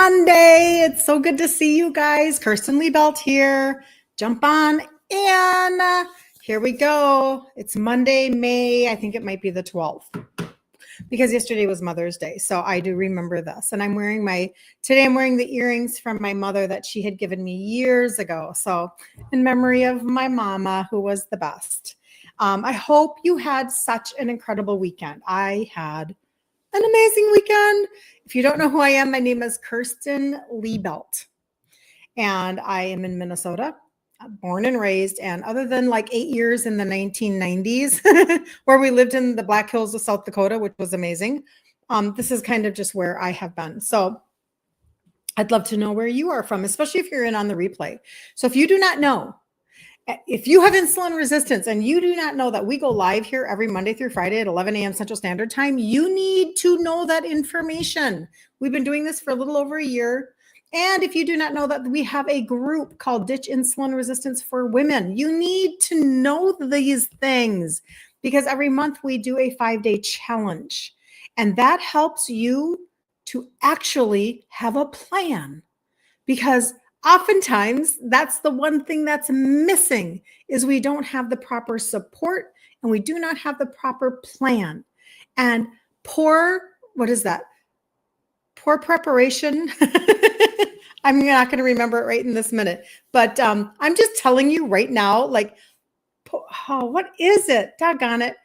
Monday. It's so good to see you guys. Kirsten Liebelt here. Jump on and here we go. It's Monday, May. I think it might be the 12th because yesterday was Mother's Day. So I do remember this. And today I'm wearing the earrings from my mother that she had given me years ago. So in memory of my mama, who was the best. I hope you had such an incredible weekend. I had an amazing weekend. If you don't know who I am, my name is Kirsten Liebelt, and I am in Minnesota, born and raised. And other than like 8 years in the 1990s, where we lived in the Black Hills of South Dakota, which was amazing, this is kind of just where I have been. So I'd love to know where you are from, especially if you're in on the replay. So if you do not know, if you have insulin resistance and you do not know that we go live here every Monday through Friday at 11 a.m. Central Standard Time, you need to know that information. We've been doing this for a little over a year. And if you do not know that we have a group called Ditch Insulin Resistance for Women, you need to know these things because every month we do a 5-day challenge. And that helps you to actually have a plan because oftentimes, that's the one thing that's missing is we don't have the proper support and we do not have the proper plan. And poor preparation. I'm not going to remember it right in this minute, but I'm just telling you right now, like, what is it? Doggone it.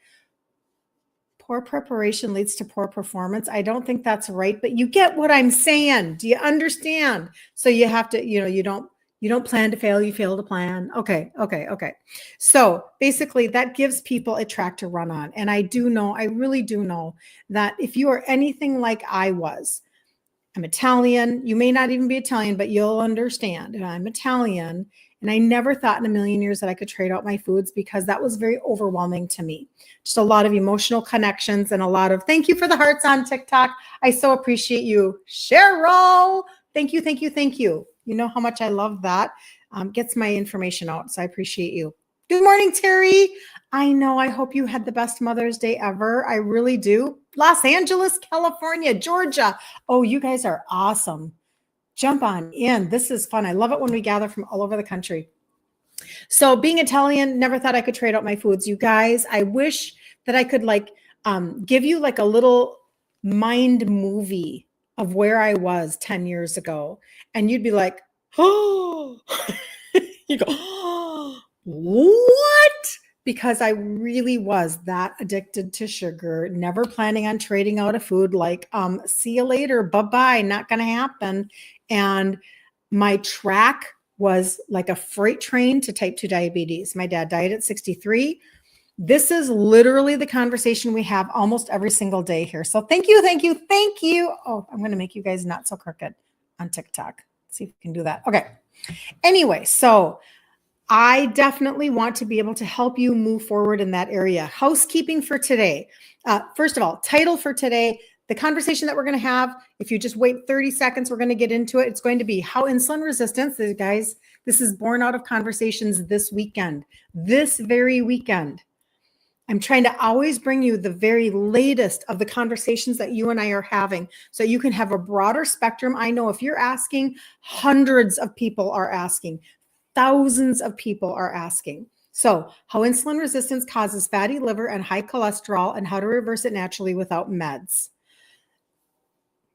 Poor preparation leads to poor performance. I don't think that's right, but you get what I'm saying. Do you understand? So you have to, you don't plan to fail, you fail to plan. Okay. So basically that gives people a track to run on. And I really do know that if you are anything like I was, I'm Italian. You may not even be Italian, but you'll understand. I'm Italian. And I never thought in a million years that I could trade out my foods because that was very overwhelming to me. Just a lot of emotional connections and a lot of thank you for the hearts on TikTok. I so appreciate you. Cheryl, thank you. You know how much I love that. Gets my information out. So I appreciate you. Good morning, Terry. I know. I hope you had the best Mother's Day ever. I really do. Los Angeles, California, Georgia. Oh, you guys are awesome. Jump on in. This is fun. I love it when we gather from all over the country. So being Italian, never thought I could trade out my foods. You guys, I wish that I could give you like a little mind movie of where I was 10 years ago. And you'd be like, oh, you go, oh, what? Because I really was that addicted to sugar, never planning on trading out a food like, see you later, bye-bye, not going to happen. And my track was like a freight train to type 2 diabetes. My dad died at 63. This is literally the conversation we have almost every single day here. So thank you. Oh, I'm going to make you guys not so crooked on TikTok. Let's see if we can do that. Okay. Anyway, so I definitely want to be able to help you move forward in that area. Housekeeping for today. First of all, title for today, the conversation that we're going to have, if you just wait 30 seconds, we're going to get into it. It's going to be how insulin resistance, guys, this is born out of conversations this very weekend. I'm trying to always bring you the very latest of the conversations that you and I are having so you can have a broader spectrum. I know if you're asking, hundreds of people are asking. Thousands of people are asking. So how insulin resistance causes fatty liver and high cholesterol and how to reverse it naturally without meds.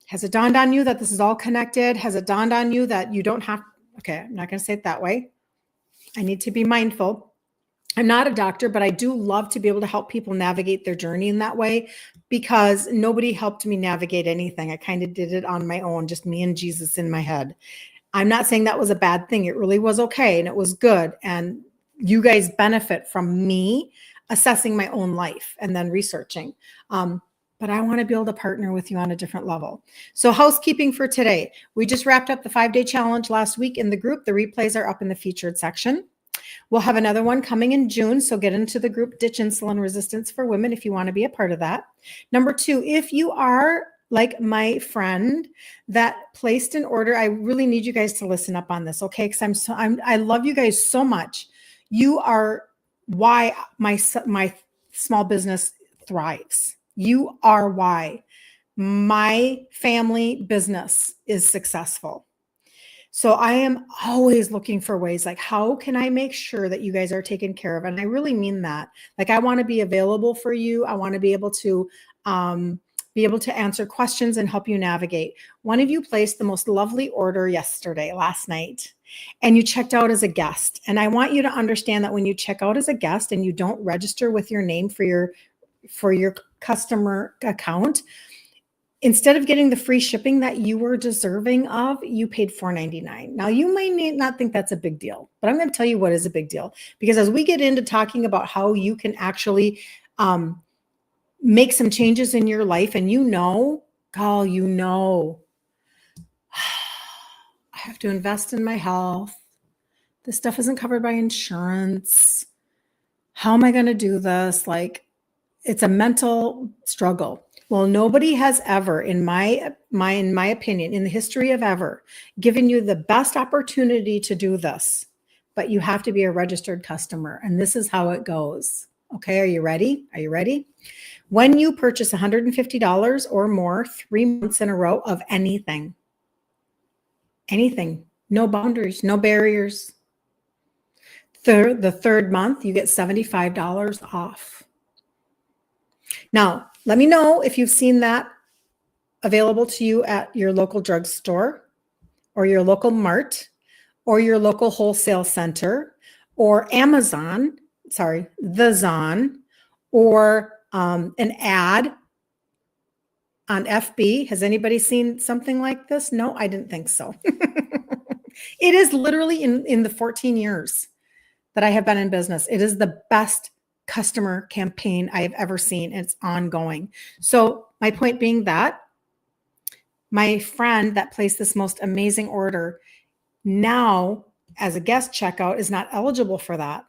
Has it dawned on you that this is all connected? Has it dawned on you that you don't have, okay, I'm not going to say it that way. I need to be mindful. I'm not a doctor, but I do love to be able to help people navigate their journey in that way because nobody helped me navigate anything. I kind of did it on my own, just me and Jesus in my head. I'm not saying that was a bad thing. It really was okay. And it was good. And you guys benefit from me assessing my own life and then researching. But I want to be able to partner with you on a different level. So housekeeping for today. We just wrapped up the 5-day challenge last week in the group. The replays are up in the featured section. We'll have another one coming in June. So get into the group Ditch Insulin Resistance for Women if you want to be a part of that. Number 2, if you are like my friend that placed an order, I really need you guys to listen up on this, okay? Because I love you guys so much. You are why my small business thrives. You are why. my family business is successful. So I am always looking for ways like, how can I make sure that you guys are taken care of? And I really mean that. Like, I want to be available for you. I want to be able to answer questions and help you navigate. One of you placed the most lovely order last night, and you checked out as a guest. And I want you to understand that when you check out as a guest and you don't register with your name for your customer account, instead of getting the free shipping that you were deserving of, you paid $4.99. Now, you might not think that's a big deal, but I'm going to tell you what is a big deal. Because as we get into talking about how you can actually make some changes in your life, and I have to invest in my health. This stuff isn't covered by insurance. How am I going to do this? Like, it's a mental struggle. Well, nobody has ever, in my opinion, in the history of ever, given you the best opportunity to do this, but you have to be a registered customer. And this is how it goes. Okay, are you ready? Are you ready? When you purchase $150 or more 3 months in a row of anything, no boundaries, no barriers, the third month, you get $75 off. Now, let me know if you've seen that available to you at your local drugstore or your local mart or your local wholesale center or Amazon, the Zon, or an ad on FB. Has anybody seen something like this? No, I didn't think so. It is literally in the 14 years that I have been in business. It is the best customer campaign I have ever seen. And it's ongoing. So my point being that my friend that placed this most amazing order now as a guest checkout is not eligible for that.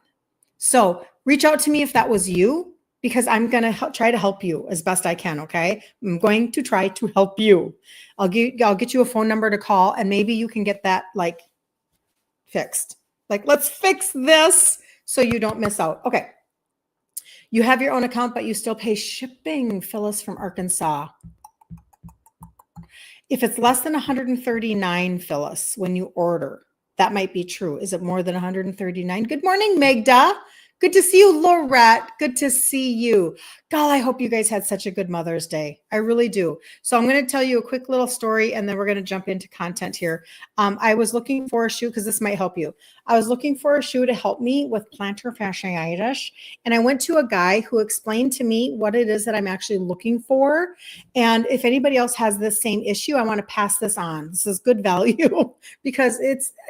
So reach out to me if that was you, because I'm going to try to help you as best I can. Okay. I'm going to try to help you. I'll get you a phone number to call, and maybe you can get that like fixed. Like, let's fix this so you don't miss out. Okay. You have your own account, but you still pay shipping. Phyllis from Arkansas. If it's less than 139, Phyllis, when you order, that might be true. Is it more than 139? Good morning, Magda. Good to see you, Lorette. Good to see you. God, I hope you guys had such a good Mother's Day. I really do. So I'm going to tell you a quick little story, and then we're going to jump into content here. I was looking for a shoe because this might help you. I was looking for a shoe to help me with plantar fasciitis, and I went to a guy who explained to me what it is that I'm actually looking for. And if anybody else has this same issue, I want to pass this on. This is good value because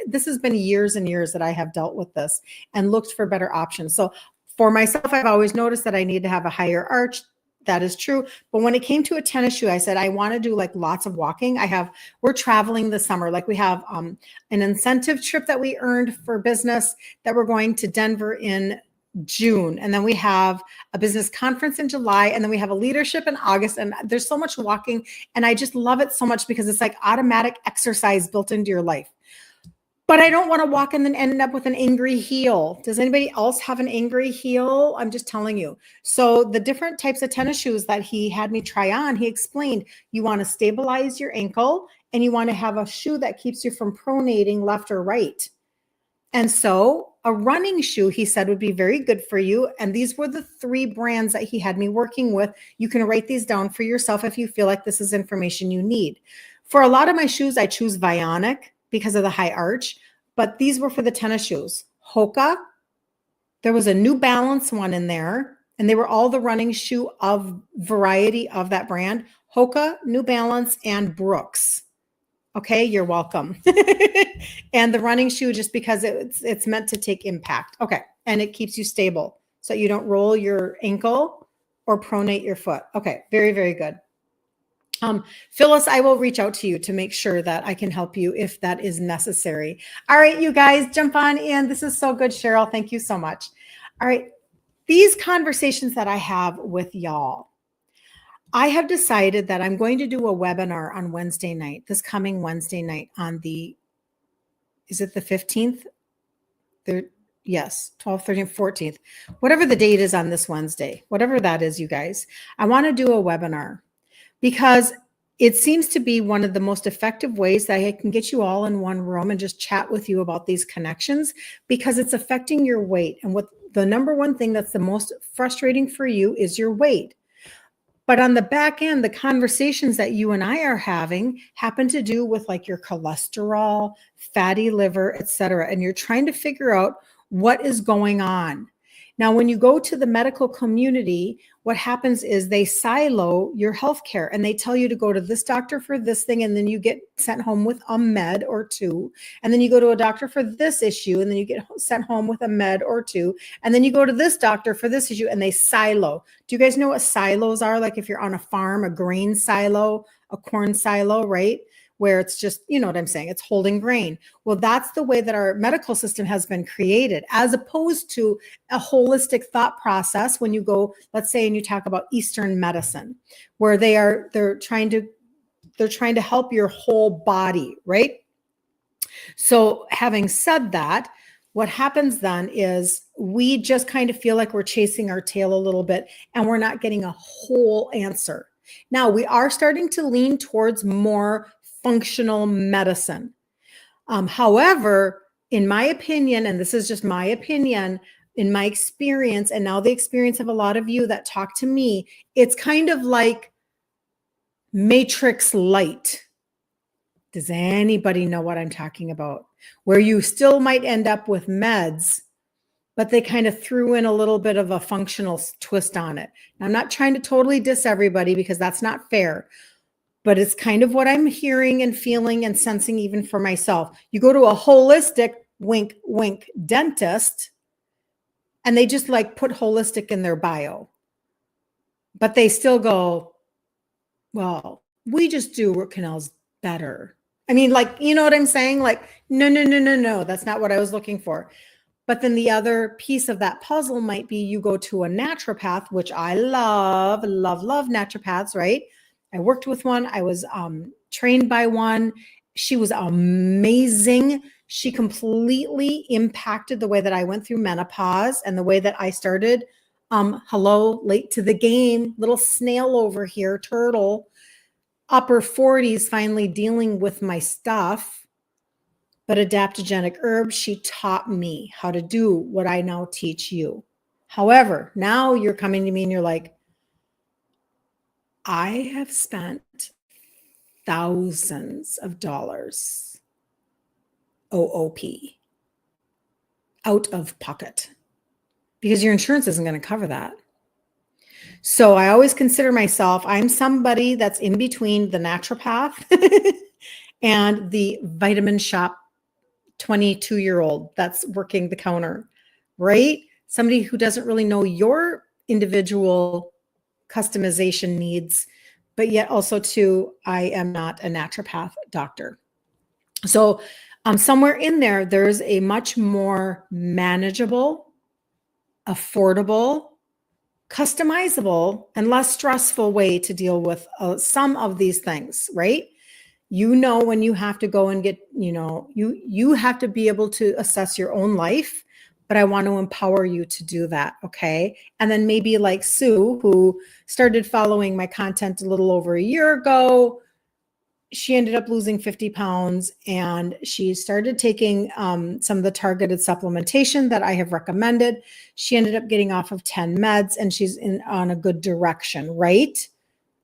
this has been years and years that I have dealt with this and looked for better options. So for myself, I've always noticed that I need to have a higher arch. That is true. But when it came to a tennis shoe, I said, I want to do like lots of walking. We're traveling this summer. Like we have an incentive trip that we earned for business that we're going to Denver in June. And then we have a business conference in July. And then we have a leadership in August. And there's so much walking. And I just love it so much because it's like automatic exercise built into your life. But I don't want to walk and then end up with an angry heel. Does anybody else have an angry heel? I'm just telling you. So the different types of tennis shoes that he had me try on, he explained you want to stabilize your ankle and you want to have a shoe that keeps you from pronating left or right. And so a running shoe, he said, would be very good for you. And these were the 3 brands that he had me working with. You can write these down for yourself if you feel like this is information you need. For a lot of my shoes, I choose Vionic because of the high arch, but these were for the tennis shoes. Hoka, there was a New Balance one in there, and they were all the running shoe of variety of that brand. Hoka, New Balance, and Brooks. Okay, you're welcome. And the running shoe, just because it's meant to take impact. Okay, and it keeps you stable so you don't roll your ankle or pronate your foot. Okay, very, very good. Phyllis, I will reach out to you to make sure that I can help you if that is necessary. All right, you guys, jump on in. This is so good, Cheryl. Thank you so much. All right, these conversations that I have with y'all, I have decided that I'm going to do a webinar on Wednesday night, this coming Wednesday night on is it the 15th? Yes, 12th, 13th, 14th, whatever the date is on this Wednesday, whatever that is, you guys. I want to do a webinar. Because it seems to be one of the most effective ways that I can get you all in one room and just chat with you about these connections, because it's affecting your weight. And what the number one thing that's the most frustrating for you is your weight. But on the back end, the conversations that you and I are having happen to do with like your cholesterol, fatty liver, et cetera. And you're trying to figure out what is going on. Now, when you go to the medical community, what happens is they silo your healthcare and they tell you to go to this doctor for this thing. And then you get sent home with a med or two. And then you go to a doctor for this issue. And then you get sent home with a med or two. And then you go to this doctor for this issue, and they silo. Do you guys know what silos are? Like if you're on a farm, a grain silo, a corn silo, right? Where it's just, you know what I'm saying? It's holding grain. Well, that's the way that our medical system has been created, as opposed to a holistic thought process. When you go, let's say, and you talk about Eastern medicine, where they're trying to help your whole body, right? So having said that, what happens then is we just kind of feel like we're chasing our tail a little bit, and we're not getting a whole answer. Now, we are starting to lean towards more functional medicine. However, in my opinion, and this is just my opinion, in my experience, and now the experience of a lot of you that talk to me, it's kind of like Matrix Light. Does anybody know what I'm talking about? Where you still might end up with meds, but they kind of threw in a little bit of a functional twist on it. Now, I'm not trying to totally diss everybody, because that's not fair. But it's kind of what I'm hearing and feeling and sensing even for myself. You go to a holistic, wink, wink, dentist, and they just like put holistic in their bio. But they still go, well, we just do root canals better. I mean, like, you know what I'm saying? Like, no, that's not what I was looking for. But then the other piece of that puzzle might be you go to a naturopath, which I love naturopaths, right? I worked with one. I was trained by one. She was amazing. She completely impacted the way that I went through menopause and the way that I started. Hello, late to the game, little snail over here, turtle, upper 40s, finally dealing with my stuff. But adaptogenic herbs, she taught me how to do what I now teach you. However, now you're coming to me and you're like, I have spent thousands of dollars OOP, out of pocket, because your insurance isn't going to cover that. So I always consider myself, I'm somebody that's in between the naturopath and the vitamin shop 22-year-old that's working the counter, right? Somebody who doesn't really know your individual customization needs, but yet also too, I am not a naturopath doctor. So somewhere in there, there's a much more manageable, affordable, customizable, and less stressful way to deal with some of these things, right? You know, when you have to go and get, you have to be able to assess your own life, but I want to empower you to do that. Okay. And then maybe like Sue, who started following my content a little over a year ago, she ended up losing 50 pounds, and she started taking some of the targeted supplementation that I have recommended. She ended up getting off of 10 meds, and she's on a good direction, right?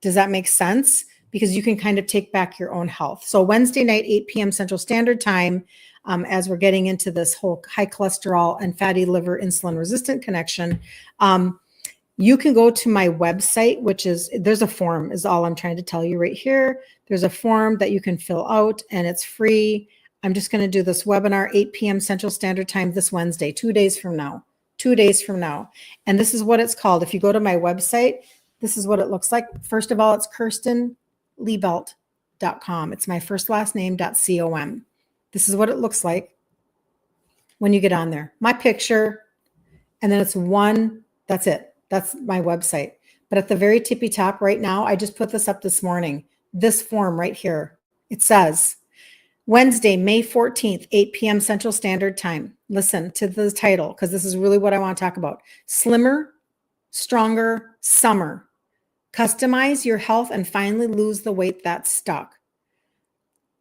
Does that make sense? Because you can kind of take back your own health. So Wednesday night, 8 p.m. Central Standard Time, as we're getting into this whole high cholesterol and fatty liver insulin resistant connection, you can go to my website, which is, there's a form is all I'm trying to tell you right here. There's a form that you can fill out, and it's free. I'm just going to do this webinar, 8 p.m. Central Standard Time this Wednesday, 2 days from now. And this is what it's called. If you go to my website, this is what it looks like. First of all, it's KirstenLiebelt.com. It's my first last name.com. This is what it looks like when you get on there. My picture, and then it's one, that's it. That's my website. But at the very tippy top right now, I just put this up this morning, this form right here. It says, Wednesday, May 14th, 8 p.m. Central Standard Time. Listen to the title, because this is really what I want to talk about. Slimmer, Stronger, Summer. Customize your health and finally lose the weight that's stuck.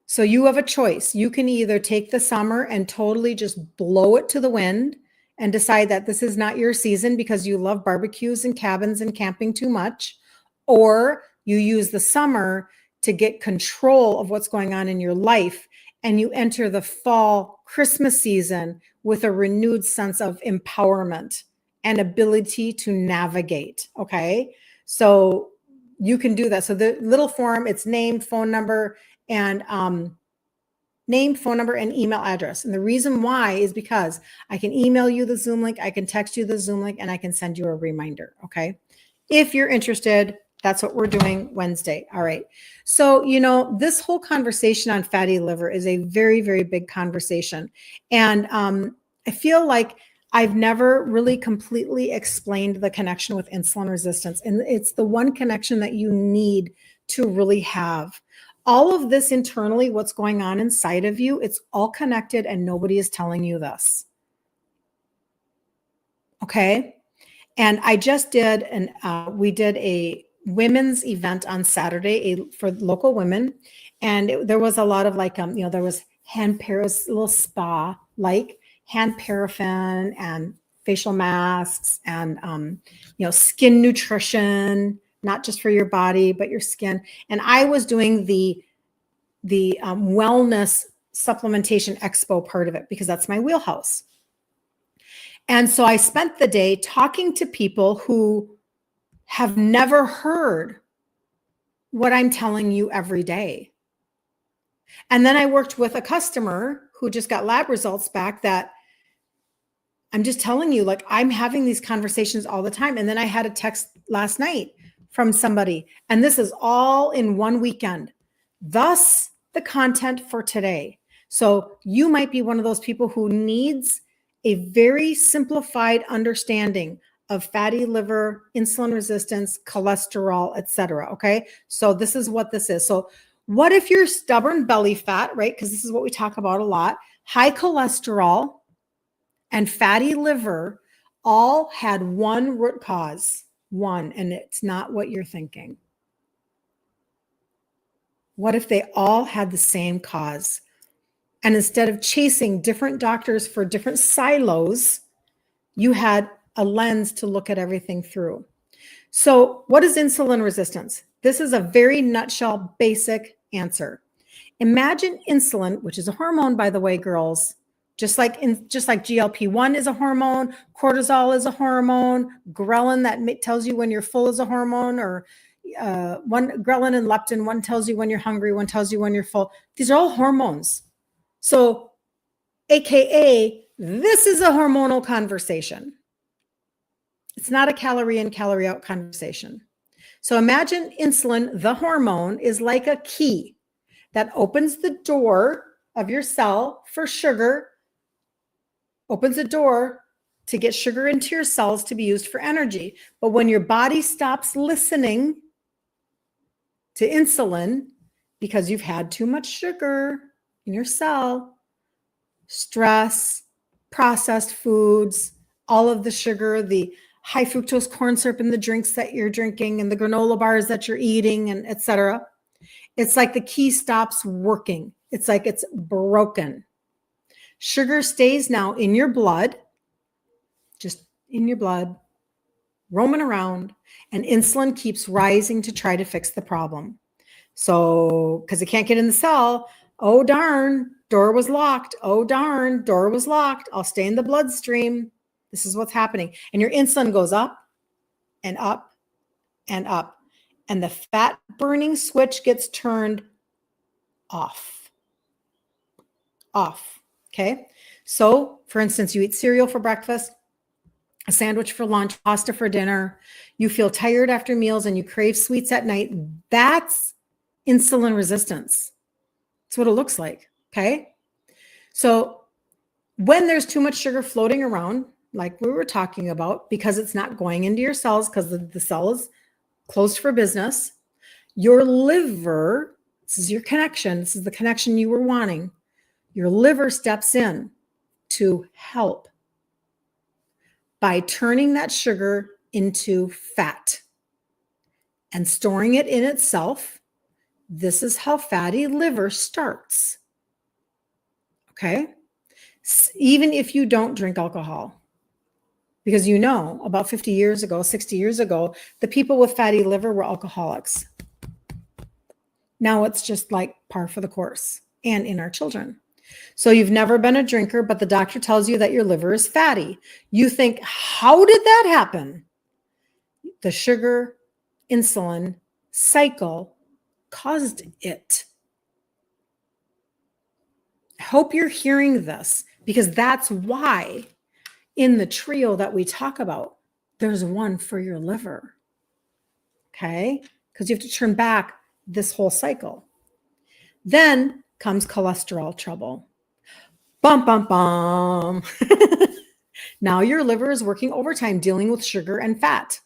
So you have a choice. You can either take the summer and totally just blow it to the wind and decide that this is not your season because you love barbecues and cabins and camping too much, or you use the summer to get control of what's going on in your life and you enter the fall Christmas season with a renewed sense of empowerment and ability to navigate. Okay. So you can do that. So the little form, it's name, phone number, and name, phone number, and email address. And the reason why is because I can email you the Zoom link, I can text you the Zoom link, and I can send you a reminder. Okay. If you're interested, that's what we're doing Wednesday. All right. So, this whole conversation on fatty liver is a very, very big conversation. And I feel like I've never really completely explained the connection with insulin resistance. And it's the one connection that you need to really have. All of this internally, what's going on inside of you, it's all connected and nobody is telling you this. Okay. And I just did, we did a women's event on Saturday for local women. And there was a lot of there was hand paras, little spa, like hand paraffin and facial masks and, skin nutrition, not just for your body, but your skin. And I was doing the wellness supplementation expo part of it because that's my wheelhouse. And so I spent the day talking to people who have never heard what I'm telling you every day. And then I worked with a customer who just got lab results back that I'm just telling you, like, I'm having these conversations all the time. And then I had a text last night from somebody, and this is all in one weekend. Thus, the content for today. So you might be one of those people who needs a very simplified understanding of fatty liver, insulin resistance, cholesterol, etc. Okay. So this is what this is. So what if you're stubborn belly fat, right? Because this is what we talk about a lot. High cholesterol and fatty liver all had one root cause, and it's not what you're thinking. What if they all had the same cause? And instead of chasing different doctors for different silos, you had a lens to look at everything through. So what is insulin resistance? This is a very nutshell, basic answer. Imagine insulin, which is a hormone, by the way, girls, just like GLP-1 is a hormone, cortisol is a hormone, ghrelin that tells you when you're full is a hormone, or one ghrelin and leptin, one tells you when you're hungry, one tells you when you're full. These are all hormones. So, AKA, this is a hormonal conversation. It's not a calorie in, calorie out conversation. So imagine insulin, the hormone, is like a key that opens the door of your cell for sugar, opens the door to get sugar into your cells to be used for energy. But when your body stops listening to insulin because you've had too much sugar in your cell, stress, processed foods, all of the sugar, the high fructose corn syrup in the drinks that you're drinking and the granola bars that you're eating, and etc. It's like the key stops working. It's like it's broken. Sugar stays now in your blood, just in your blood, roaming around, and insulin keeps rising to try to fix the problem. So, because it can't get in the cell, oh darn, door was locked. Oh darn, door was locked. I'll stay in the bloodstream. This is what's happening. And your insulin goes up and up and up. And the fat burning switch gets turned off. Off. Okay. So, for instance, you eat cereal for breakfast, a sandwich for lunch, pasta for dinner. You feel tired after meals and you crave sweets at night. That's insulin resistance. That's what it looks like. Okay. So when there's too much sugar floating around, like we were talking about, because it's not going into your cells because the cell is closed for business, your liver, this is your connection, this is the connection you were wanting, your liver steps in to help by turning that sugar into fat. and storing it in itself. This is how fatty liver starts. Okay? Even if you don't drink alcohol. Because about 50 years ago, 60 years ago, the people with fatty liver were alcoholics. Now it's just like par for the course, and in our children. So you've never been a drinker, but the doctor tells you that your liver is fatty. You think, how did that happen? The sugar, insulin cycle caused it. I hope you're hearing this, because that's why in the trio that we talk about, there's one for your liver. Okay? Because you have to turn back this whole cycle. Then comes cholesterol trouble. Bum, bum, bum. Now your liver is working overtime dealing with sugar and fat.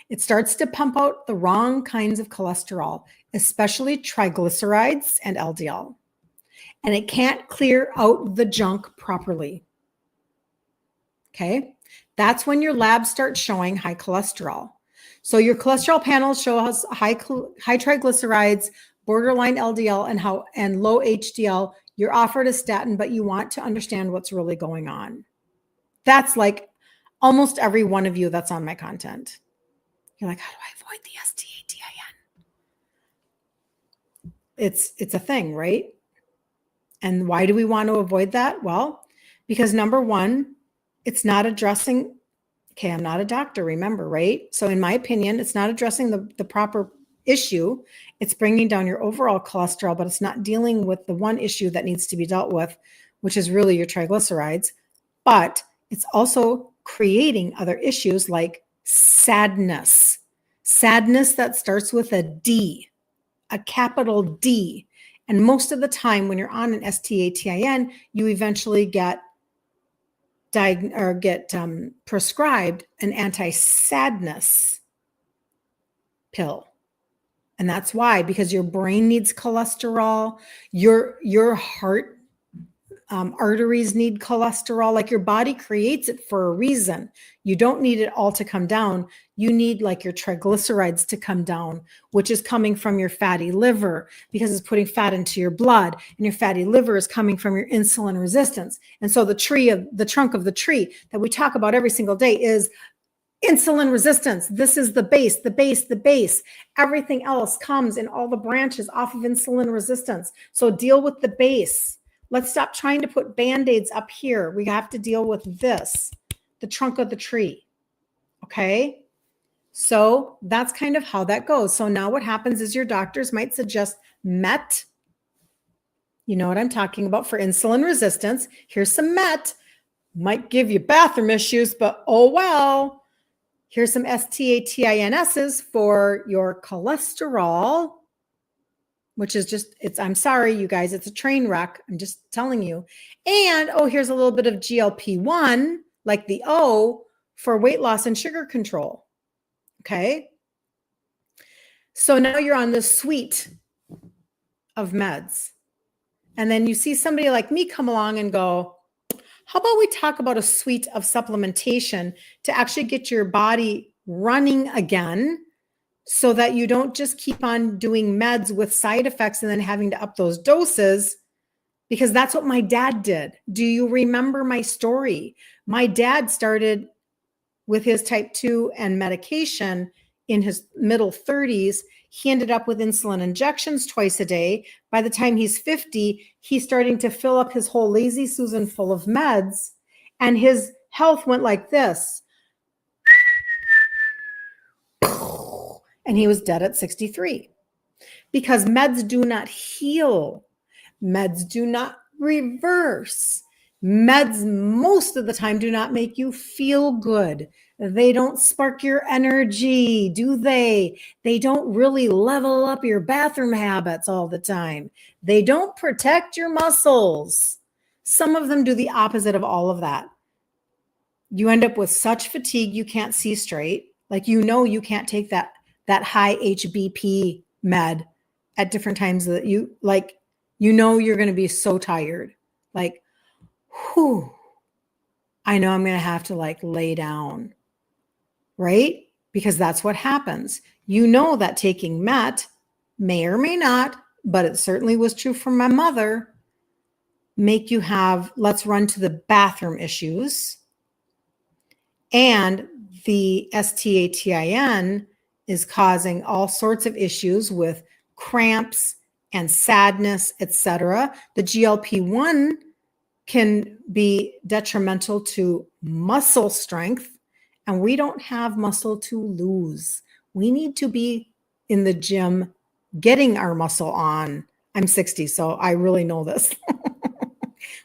It starts to pump out the wrong kinds of cholesterol, especially triglycerides and LDL. And it can't clear out the junk properly. Okay? That's when your labs start showing high cholesterol. So your cholesterol panel shows high triglycerides, borderline LDL, and low HDL. You're offered a statin, but you want to understand what's really going on. That's like almost every one of you that's on my content. You're like, how do I avoid the STATIN? It's a thing, right? And why do we want to avoid that? Well, because number one, it's not addressing, okay, I'm not a doctor, remember, right? So in my opinion, it's not addressing the proper issue. It's bringing down your overall cholesterol, but it's not dealing with the one issue that needs to be dealt with, which is really your triglycerides. But it's also creating other issues like sadness that starts with a D, a capital D. And most of the time when you're on an STATIN, you eventually get prescribed an anti-sadness pill. And that's why, because your brain needs cholesterol, your heart arteries need cholesterol. Like your body creates it for a reason. You don't need it all to come down. You need like your triglycerides to come down, which is coming from your fatty liver because it's putting fat into your blood, and your fatty liver is coming from your insulin resistance. And so the trunk of the tree that we talk about every single day is insulin resistance. This is the base. Everything else comes in all the branches off of insulin resistance. So deal with the base. Let's stop trying to put Band-Aids up here. We have to deal with this, the trunk of the tree. Okay? So that's kind of how that goes. So now what happens is your doctors might suggest MET. You know what I'm talking about for insulin resistance. Here's some MET. Might give you bathroom issues, but oh well. Here's some STATINSs for your cholesterol, which is just, I'm sorry, you guys, it's a train wreck. I'm just telling you. And, here's a little bit of GLP-1, like the O, for weight loss and sugar control. Okay. So now you're on this suite of meds. And then you see somebody like me come along and go, how about we talk about a suite of supplementation to actually get your body running again, so that you don't just keep on doing meds with side effects and then having to up those doses, because that's what my dad did. Do you remember my story? My dad started with his type 2 and medication in his middle 30s. He ended up with insulin injections twice a day. By the time he's 50, he's starting to fill up his whole Lazy Susan full of meds, and his health went like this. And he was dead at 63, because meds do not heal. Meds do not reverse. Meds most of the time do not make you feel good. They don't spark your energy, do they? They don't really level up your bathroom habits all the time. They don't protect your muscles. Some of them do the opposite of all of that. You end up with such fatigue you can't see straight. Like, you can't take that high HBP med at different times that you're going to be so tired. Like, whew, I know I'm going to have to lay down, right? because that's what happens. You know that taking Met may or may not, but it certainly was true for my mother, make you have let's run to the bathroom issues. And the STATIN is causing all sorts of issues with cramps and sadness, etc. The GLP-1 can be detrimental to muscle strength, and we don't have muscle to lose. We need to be in the gym getting our muscle on. I'm 60, so I really know this.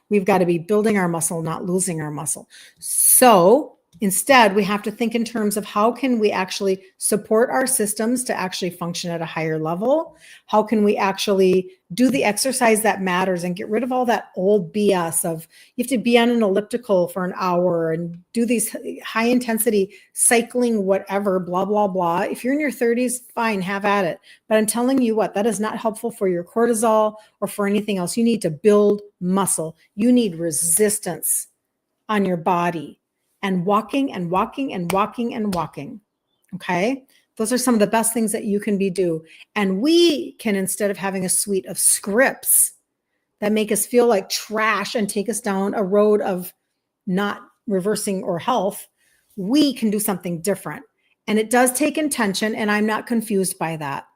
We've got to be building our muscle, not losing our muscle. So instead, we have to think in terms of how can we actually support our systems to actually function at a higher level? How can we actually do the exercise that matters and get rid of all that old BS of you have to be on an elliptical for an hour and do these high intensity cycling, whatever, blah, blah, blah. If you're in your 30s, fine, have at it. But I'm telling you what, that is not helpful for your cortisol or for anything else. You need to build muscle. You need resistance on your body. And walking and walking and walking and walking. Okay. Those are some of the best things that you can do. And we can, instead of having a suite of scripts that make us feel like trash and take us down a road of not reversing or health, we can do something different. And it does take intention, and I'm not confused by that.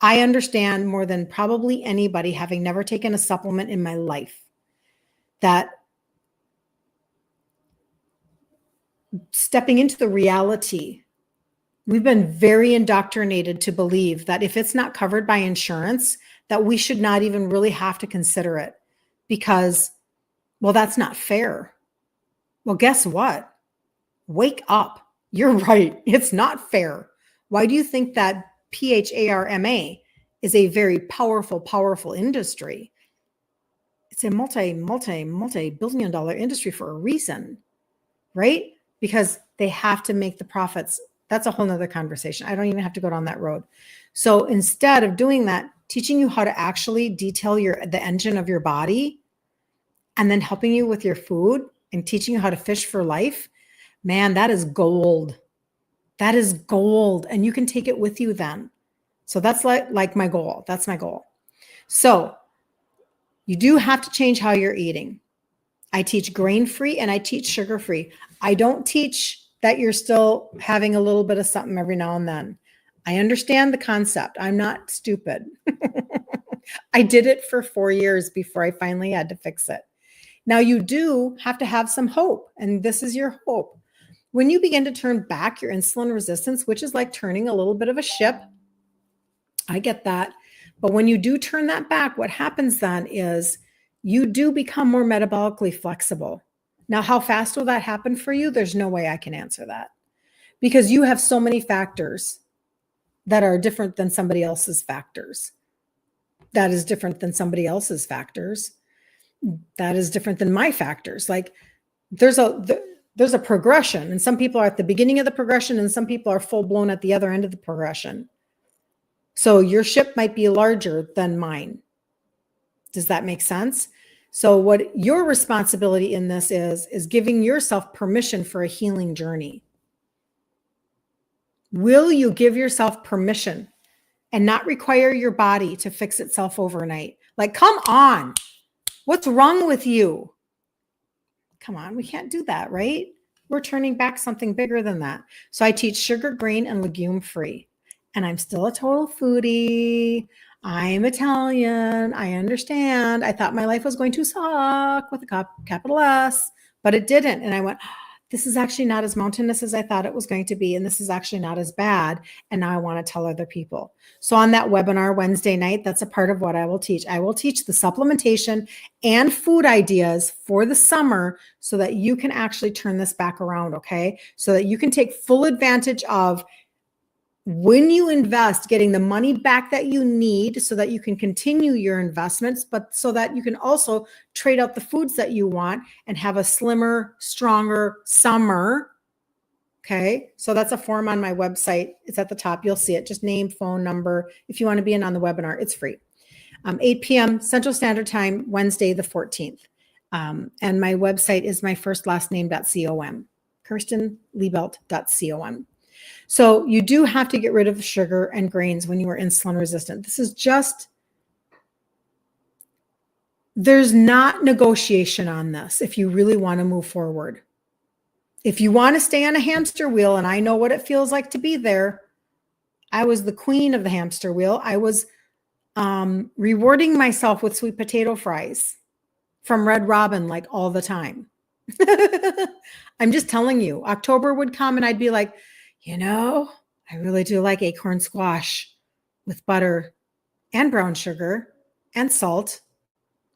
I understand more than probably anybody, having never taken a supplement in my life, that stepping into the reality, we've been very indoctrinated to believe that if it's not covered by insurance, that we should not even really have to consider it because, well, that's not fair. Well, guess what? Wake up. You're right. It's not fair. Why do you think that PHARMA is a very powerful, powerful industry? It's a multi-billion dollar industry for a reason, right? Because they have to make the profits. That's a whole nother conversation. I don't even have to go down that road. So instead of doing that, teaching you how to actually detail the engine of your body, and then helping you with your food and teaching you how to fish for life, man, that is gold. That is gold. And you can take it with you then. So that's like my goal. That's my goal. So you do have to change how you're eating. I teach grain-free and I teach sugar-free. I don't teach that you're still having a little bit of something every now and then. I understand the concept. I'm not stupid. I did it for 4 years before I finally had to fix it. Now you do have to have some hope, and this is your hope. When you begin to turn back your insulin resistance, which is like turning a little bit of a ship, I get that. But when you do turn that back, what happens then is you do become more metabolically flexible. Now, how fast will that happen for you? There's no way I can answer that because you have so many factors that are different than somebody else's factors. That is different than somebody else's factors. That is different than my factors. Like there's a progression, and some people are at the beginning of the progression and some people are full blown at the other end of the progression. So your ship might be larger than mine. Does that make sense? So what your responsibility in this is giving yourself permission for a healing journey. Will you give yourself permission and not require your body to fix itself overnight? Like, come on. What's wrong with you? Come on, we can't do that, right? We're turning back something bigger than that. So I teach sugar, grain, and legume free. And I'm still a total foodie. I'm Italian. I understand. I thought my life was going to suck with a capital S, but it didn't. And I went, this is actually not as mountainous as I thought it was going to be. And this is actually not as bad. And now I want to tell other people. So on that webinar Wednesday night, that's a part of what I will teach. I will teach the supplementation and food ideas for the summer so that you can actually turn this back around, okay? So that you can take full advantage of when you invest, getting the money back that you need so that you can continue your investments, but so that you can also trade out the foods that you want and have a slimmer, stronger summer. Okay. So that's a form on my website. It's at the top. You'll see it. Just name, phone number. If you want to be in on the webinar, it's free. 8 p.m. Central Standard Time, Wednesday, the 14th. And my website is my first last name.com, KirstenLiebelt.com. So you do have to get rid of sugar and grains when you are insulin resistant. This is just, there's not negotiation on this if you really want to move forward. If you want to stay on a hamster wheel, and I know what it feels like to be there, I was the queen of the hamster wheel. I was rewarding myself with sweet potato fries from Red Robin like all the time. I'm just telling you, October would come and I'd be like, I really do like acorn squash with butter and brown sugar and salt.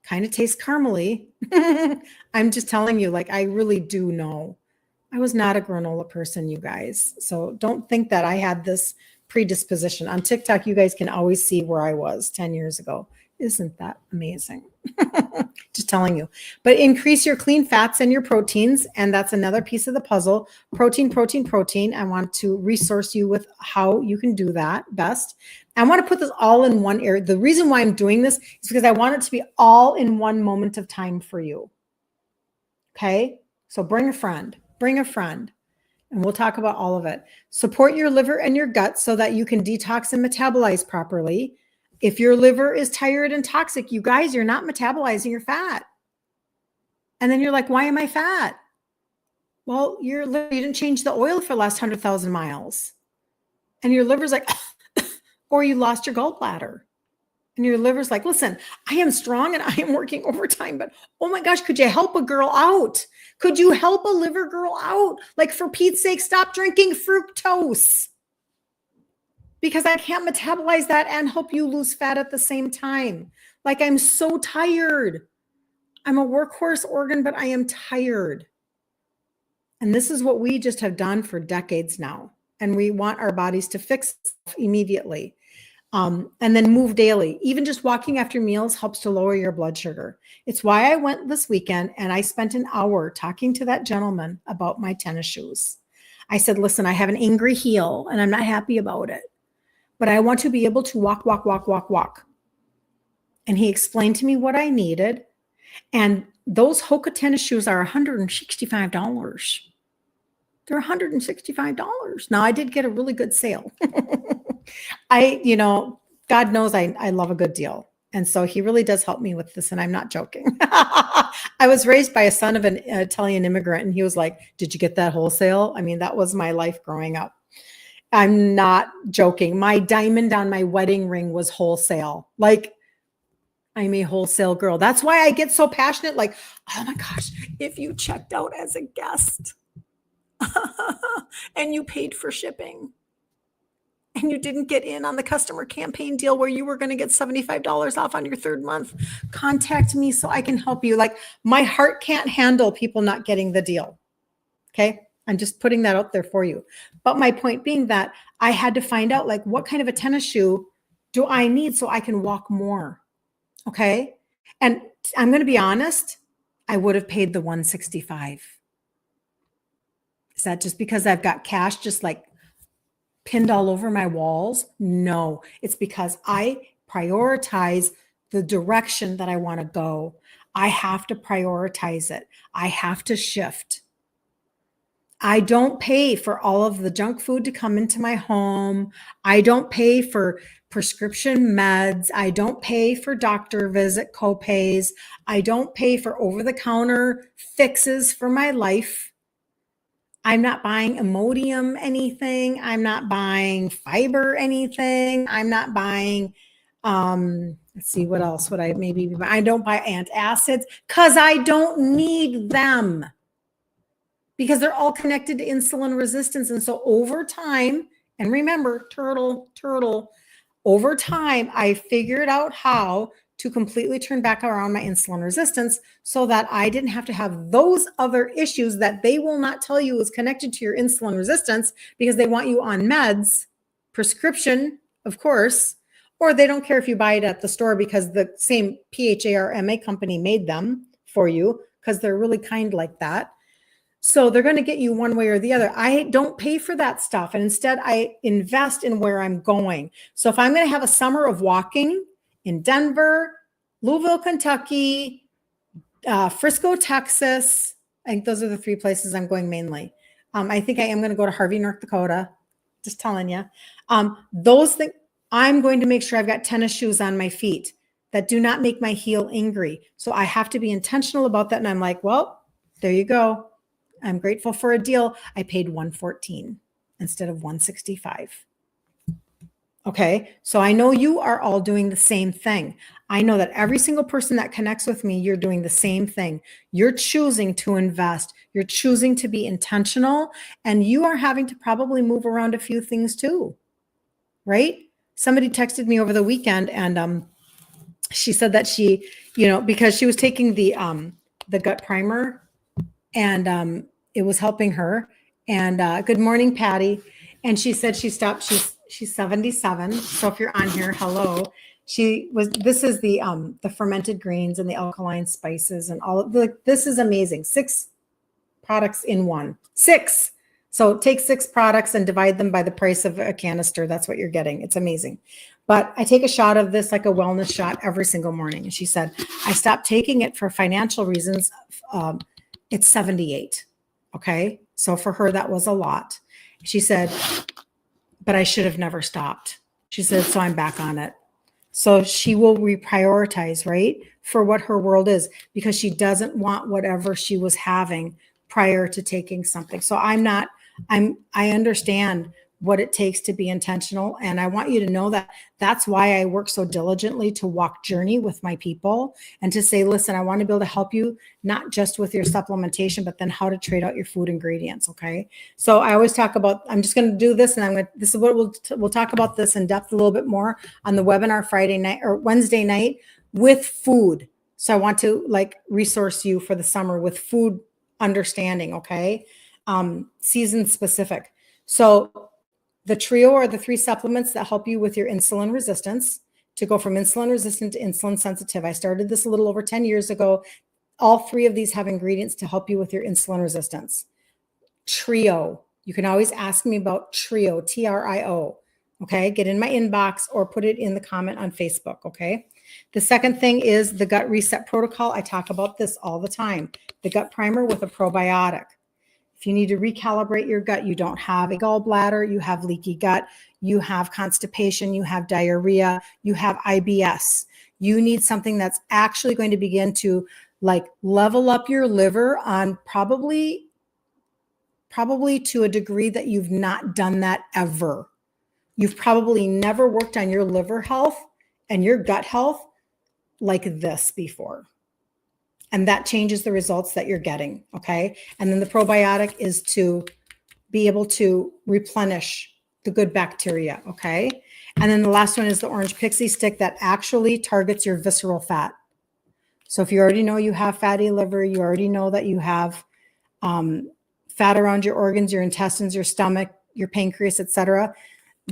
Kind of tastes caramely. I'm just telling you, like, I really do know. I was not a granola person, you guys. So don't think that I had this predisposition. On TikTok, you guys can always see where I was 10 years ago. Isn't that amazing? Just telling you. But increase your clean fats and your proteins. And that's another piece of the puzzle. Protein, protein, protein. I want to resource you with how you can do that best. I want to put this all in one area. The reason why I'm doing this is because I want it to be all in one moment of time for you. Okay? So bring a friend, and we'll talk about all of it. Support your liver and your gut so that you can detox and metabolize properly. If your liver is tired and toxic, you guys, you're not metabolizing your fat. And then you're like, why am I fat? Well, you didn't change the oil for the last 100,000 miles. And your liver's like, or you lost your gallbladder. And your liver's like, listen, I am strong and I am working overtime, but oh my gosh, could you help a girl out? Could you help a liver girl out? Like, for Pete's sake, stop drinking fructose. Because I can't metabolize that and help you lose fat at the same time. Like, I'm so tired. I'm a workhorse organ, but I am tired. And this is what we just have done for decades now. And we want our bodies to fix immediately. And then move daily. Even just walking after meals helps to lower your blood sugar. It's why I went this weekend and I spent an hour talking to that gentleman about my tennis shoes. I said, listen, I have an angry heel and I'm not happy about it, but I want to be able to walk. And he explained to me what I needed. And those Hoka tennis shoes are $165. They're $165. Now, I did get a really good sale. God knows I love a good deal. And so he really does help me with this. And I'm not joking. I was raised by a son of an Italian immigrant. And he was like, did you get that wholesale? I mean, that was my life growing up. I'm not joking. My diamond on my wedding ring was wholesale. Like, I'm a wholesale girl. That's why I get so passionate. Like, oh my gosh, if you checked out as a guest and you paid for shipping, and you didn't get in on the customer campaign deal where you were going to get $75 off on your third month, contact me so I can help you. Like, my heart can't handle people not getting the deal. Okay. I'm just putting that out there for you. But my point being that I had to find out, like, what kind of a tennis shoe do I need so I can walk more? Okay. And I'm going to be honest, I would have paid the $165. Is that just because I've got cash just like pinned all over my walls? No, it's because I prioritize the direction that I want to go. I have to prioritize it. I have to shift. I don't pay for all of the junk food to come into my home. I don't pay for prescription meds. I don't pay for doctor visit copays. I don't pay for over-the-counter fixes for my life. I'm not buying Imodium anything. I'm not buying fiber anything. I'm not buying, let's see, what else would I maybe be buying? I don't buy antacids because I don't need them, because they're all connected to insulin resistance. And so over time, and remember, turtle, over time, I figured out how to completely turn back around my insulin resistance so that I didn't have to have those other issues that they will not tell you is connected to your insulin resistance, because they want you on meds, prescription, of course, or they don't care if you buy it at the store because the same PHARMA company made them for you, because they're really kind like that. So they're going to get you one way or the other. I don't pay for that stuff. And instead, I invest in where I'm going. So if I'm going to have a summer of walking in Denver, Louisville, Kentucky, Frisco, Texas, I think those are the three places I'm going mainly. I think I am going to go to Harvey, North Dakota. Just telling you. Those things, I'm going to make sure I've got tennis shoes on my feet that do not make my heel angry. So I have to be intentional about that. And I'm like, well, there you go. I'm grateful for a deal. I paid $114 instead of $165. Okay. So I know you are all doing the same thing. I know that every single person that connects with me, you're doing the same thing. You're choosing to invest. You're choosing to be intentional, and you are having to probably move around a few things too, right? Somebody texted me over the weekend, and she said that she, because she was taking the gut primer, and it was helping her. And good morning, Patty. And she said she stopped. She's 77. So if you're on here, hello. This is the fermented greens and the alkaline spices and all of this is amazing. 6 products in one. 6. So take 6 products and divide them by the price of a canister. That's what you're getting. It's amazing. But I take a shot of this, like a wellness shot, every single morning. And she said, I stopped taking it for financial reasons. It's 78. Okay. So for her, that was a lot. She said, but I should have never stopped. She said, so I'm back on it. So she will reprioritize, right, for what her world is, because she doesn't want whatever she was having prior to taking something. So I understand what it takes to be intentional. And I want you to know that that's why I work so diligently to walk journey with my people and to say, listen, I want to be able to help you, not just with your supplementation, but then how to trade out your food ingredients. Okay. So I always talk about, I'm just going to do this, and this is what we'll talk about this in depth a little bit more on the webinar Friday night or Wednesday night with food. So I want to resource you for the summer with food understanding. Okay. Season specific. So the trio are the 3 supplements that help you with your insulin resistance, to go from insulin resistant to insulin sensitive. I started this a little over 10 years ago. All 3 of these have ingredients to help you with your insulin resistance. Trio. You can always ask me about Trio, TRIO. Okay. Get in my inbox or put it in the comment on Facebook. Okay. The second thing is the gut reset protocol. I talk about this all the time. The gut primer with a probiotic. If you need to recalibrate your gut, you don't have a gallbladder, you have leaky gut, you have constipation, you have diarrhea, you have IBS. You need something that's actually going to begin to level up your liver on probably to a degree that you've not done that ever. You've probably never worked on your liver health and your gut health like this before. And that changes the results that you're getting. Okay. And then the probiotic is to be able to replenish the good bacteria. Okay. And then the last one is the orange pixie stick that actually targets your visceral fat. So if you already know you have fatty liver, you already know that you have fat around your organs, your intestines, your stomach, your pancreas, etc.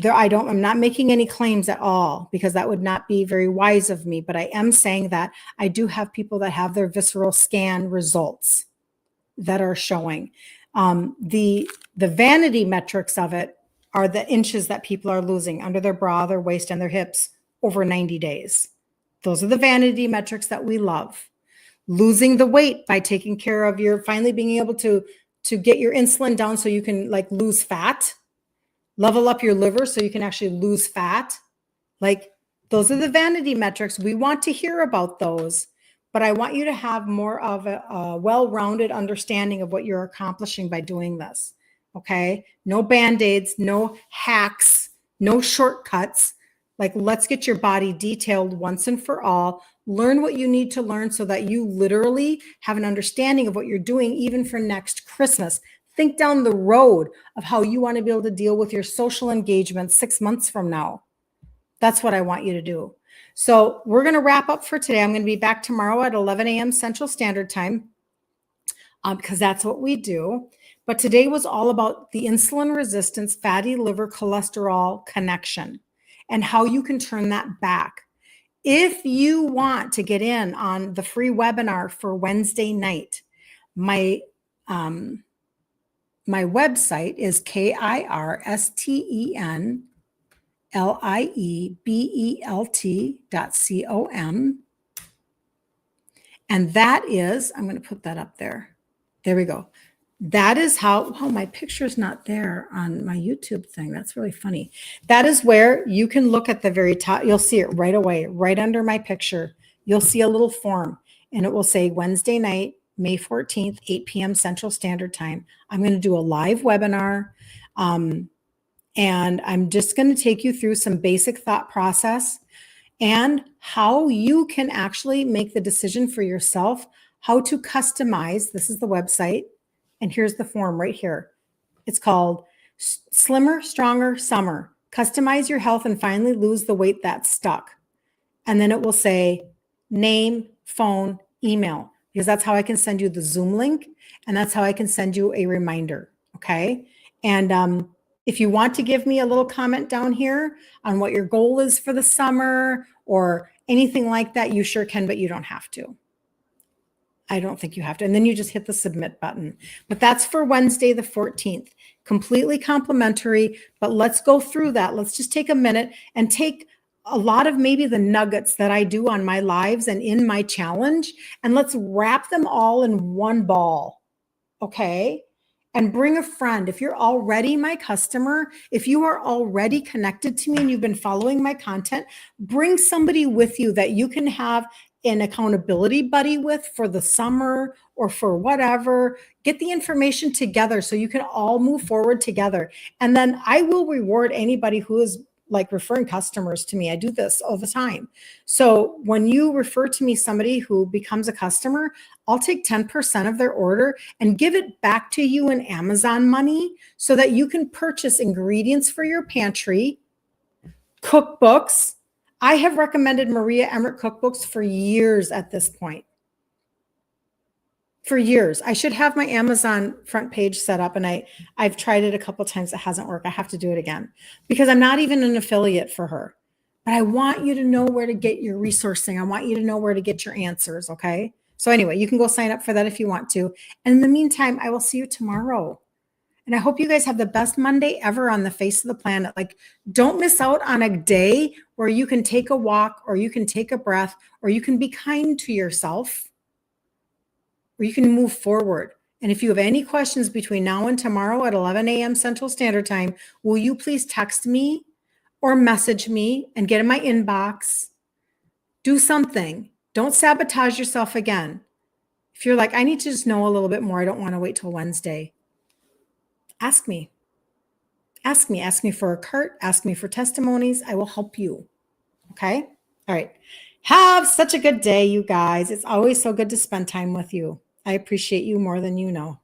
I'm not making any claims at all, because that would not be very wise of me, but I am saying that I do have people that have their visceral scan results that are showing. The vanity metrics of it are the inches that people are losing under their bra, their waist, and their hips over 90 days. Those are the vanity metrics that we love. Losing the weight by taking care of finally being able to get your insulin down so you can lose fat. Level up your liver so you can actually lose fat. Those are the vanity metrics. We want to hear about those, but I want you to have more of a well-rounded understanding of what you're accomplishing by doing this. Okay. No band-aids, no hacks, no shortcuts. Let's get your body detailed once and for all. Learn what you need to learn so that you literally have an understanding of what you're doing, even for next Christmas. Think down the road of how you want to be able to deal with your social engagement 6 months from now. That's what I want you to do. So we're going to wrap up for today. I'm going to be back tomorrow at 11 a.m. Central Standard Time, because that's what we do. But today was all about the insulin resistance, fatty liver, cholesterol connection and how you can turn that back. If you want to get in on the free webinar for Wednesday night, my website is KirstenLiebelt.com. And that is, I'm going to put that up there. There we go. That is how, oh, my picture's not there on my YouTube thing. That's really funny. That is where you can look at the very top. You'll see it right away, right under my picture. You'll see a little form and it will say Wednesday night, May 14th, 8 p.m. Central Standard Time. I'm going to do a live webinar. And I'm just going to take you through some basic thought process and how you can actually make the decision for yourself, how to customize. This is the website. And here's the form right here. It's called Slimmer, Stronger, Summer. Customize your health and finally lose the weight that's stuck. And then it will say name, phone, email, because that's how I can send you the Zoom link. And that's how I can send you a reminder. Okay. And if you want to give me a little comment down here on what your goal is for the summer or anything like that, you sure can, but you don't have to. I don't think you have to. And then you just hit the submit button. But that's for Wednesday, the 14th. Completely complimentary. But let's go through that. Let's just take a minute and take a lot of maybe the nuggets that I do on my lives and in my challenge, and let's wrap them all in one ball. Okay. And bring a friend. If you're already my customer, if you are already connected to me and you've been following my content, bring somebody with you that you can have an accountability buddy with for the summer or for whatever. Get the information together so you can all move forward together. And then I will reward anybody who is like referring customers to me. I do this all the time. So when you refer to me somebody who becomes a customer, I'll take 10% of their order and give it back to you in Amazon money so that you can purchase ingredients for your pantry, cookbooks. I have recommended Maria Emmert cookbooks for years at this point. For years. I should have my Amazon front page set up, and I've tried it a couple of times. It hasn't worked. I have to do it again because I'm not even an affiliate for her. But I want you to know where to get your resourcing. I want you to know where to get your answers, okay? So anyway, you can go sign up for that if you want to. And in the meantime, I will see you tomorrow. And I hope you guys have the best Monday ever on the face of the planet. Like, don't miss out on a day where you can take a walk or you can take a breath or you can be kind to yourself or you can move forward. And if you have any questions between now and tomorrow at 11 a.m. Central Standard Time, will you please text me or message me and get in my inbox? Do something. Don't sabotage yourself again. If you're like, I need to just know a little bit more, I don't want to wait till Wednesday. Ask me. Ask me. Ask me for a cart. Ask me for testimonies. I will help you. Okay? All right. Have such a good day, you guys. It's always so good to spend time with you. I appreciate you more than you know.